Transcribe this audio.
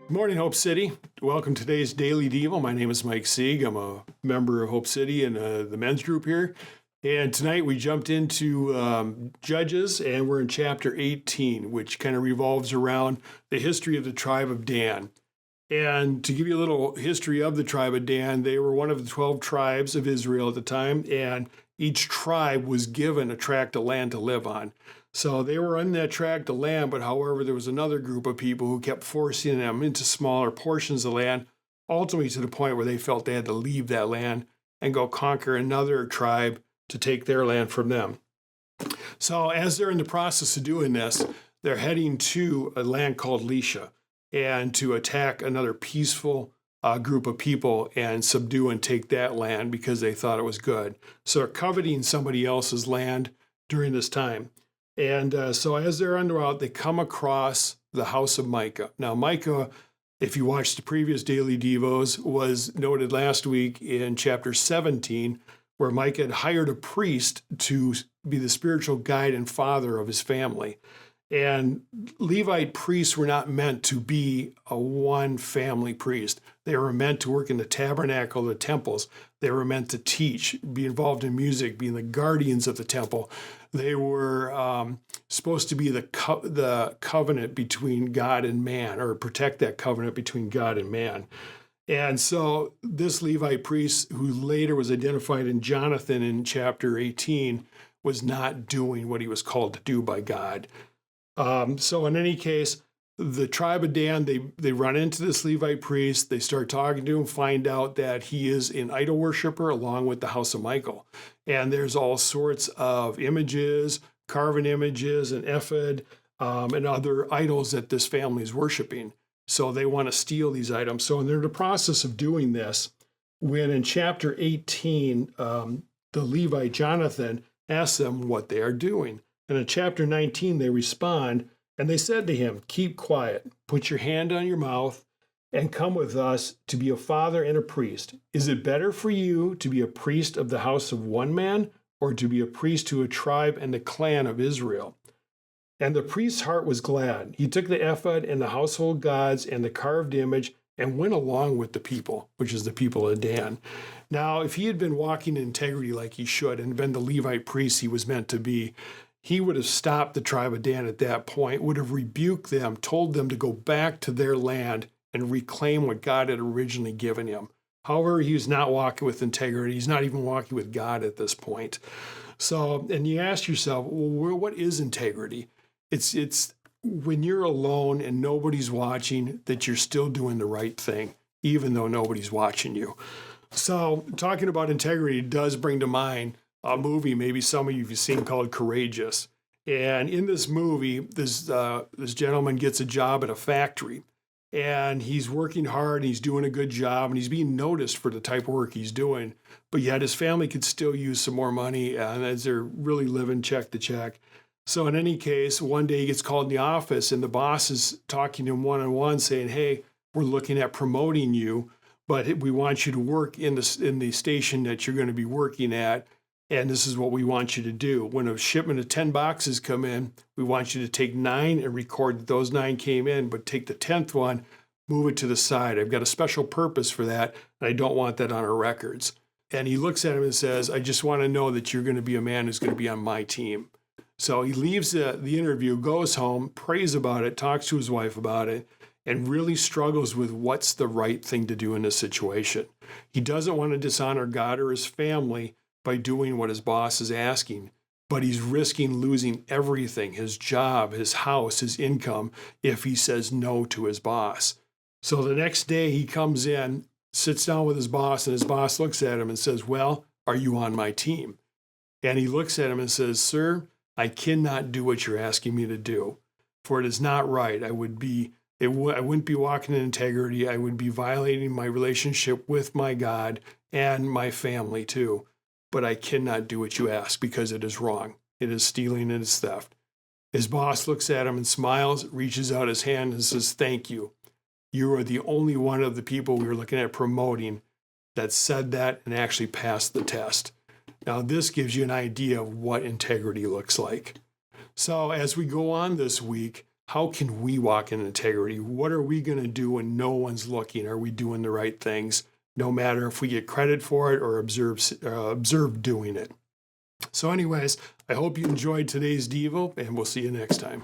Good morning, Hope City. Welcome to today's Daily Devo. My name is Mike Sieg. I'm a member of Hope City and the men's group here. And tonight we jumped into Judges, and we're in chapter 18, which kind of revolves around the history of the tribe of Dan. And to give you a little history of the tribe of Dan, they were one of the 12 tribes of Israel at the time, and each tribe was given a tract of land to live on. So they were in that tract of land, but however, there was another group of people who kept forcing them into smaller portions of land, ultimately to the point where they felt they had to leave that land and go conquer another tribe to take their land from them. So as they're in the process of doing this, they're heading to a land called Lisha and to attack another peaceful group of people and subdue and take that land because they thought it was good. So they're coveting somebody else's land during this time. And so as they're en route, they come across the house of Micah. Now, Micah, if you watched the previous Daily Devos, was noted last week in chapter 17, where Micah had hired a priest to be the spiritual guide and father of his family. And Levite priests were not meant to be a one family priest. They were meant to work in the tabernacle, the temples. They were meant to teach, be involved in music, being the guardians of the temple. They were supposed to be the covenant between God and man, or protect that covenant between God and man. And so this Levite priest, who later was identified in Jonathan in chapter 18, was not doing what he was called to do by God. So in any case, the tribe of Dan, they run into this Levite priest. They start talking to him, find out that he is an idol worshiper along with the house of Michael. And there's all sorts of images, carven images, and ephod, and other idols that this family is worshiping. So they want to steal these items. So they're in the process of doing this when in chapter 18, the Levite Jonathan asks them what they are doing. And in chapter 19, they respond, and they said to him, "Keep quiet, put your hand on your mouth, and come with us to be a father and a priest. Is it better for you to be a priest of the house of one man, or to be a priest to a tribe and the clan of Israel?" And the priest's heart was glad. He took the ephod and the household gods and the carved image and went along with the people, which is the people of Dan. Now, if he had been walking in integrity like he should and been the Levite priest he was meant to be, he would have stopped the tribe of Dan at that point, would have rebuked them, told them to go back to their land and reclaim what God had originally given him. However, he was not walking with integrity. He's not even walking with God at this point. So, and you ask yourself, well, what is integrity? It's when you're alone and nobody's watching, that you're still doing the right thing, even though nobody's watching you. So talking about integrity does bring to mind a movie maybe some of you have seen called Courageous. And in this movie, this gentleman gets a job at a factory. And he's working hard, and he's doing a good job, and he's being noticed for the type of work he's doing. But yet his family could still use some more money as they're really living check to check. So in any case, one day he gets called in the office, and the boss is talking to him one-on-one saying, "Hey, we're looking at promoting you, but we want you to work in the station that you're going to be working at. And this is what we want you to do. When a shipment of 10 boxes come in, we want you to take 9 and record that those 9 came in, but take the 10th one, move it to the side. I've got a special purpose for that, and I don't want that on our records." And he looks at him and says, "I just want to know that you're going to be a man who's going to be on my team." So he leaves the interview, goes home, prays about it, talks to his wife about it, and really struggles with what's the right thing to do in this situation. He doesn't want to dishonor God or his family by doing what his boss is asking, but he's risking losing everything, his job, his house, his income, if he says no to his boss. So the next day he comes in, sits down with his boss, and his boss looks at him and says, "Well, are you on my team?" And he looks at him and says, "Sir, I cannot do what you're asking me to do, for it is not right. I wouldn't be walking in integrity. I would be violating my relationship with my God and my family too. But I cannot do what you ask because it is wrong. It is stealing, it is theft." His boss looks at him and smiles, reaches out his hand and says, "Thank you. You are the only one of the people we were looking at promoting that said that and actually passed the test." Now, this gives you an idea of what integrity looks like. So as we go on this week, how can we walk in integrity? What are we going to do when no one's looking? Are we doing the right things, no matter if we get credit for it or observed doing it? So anyways, I hope you enjoyed today's Devo, and we'll see you next time.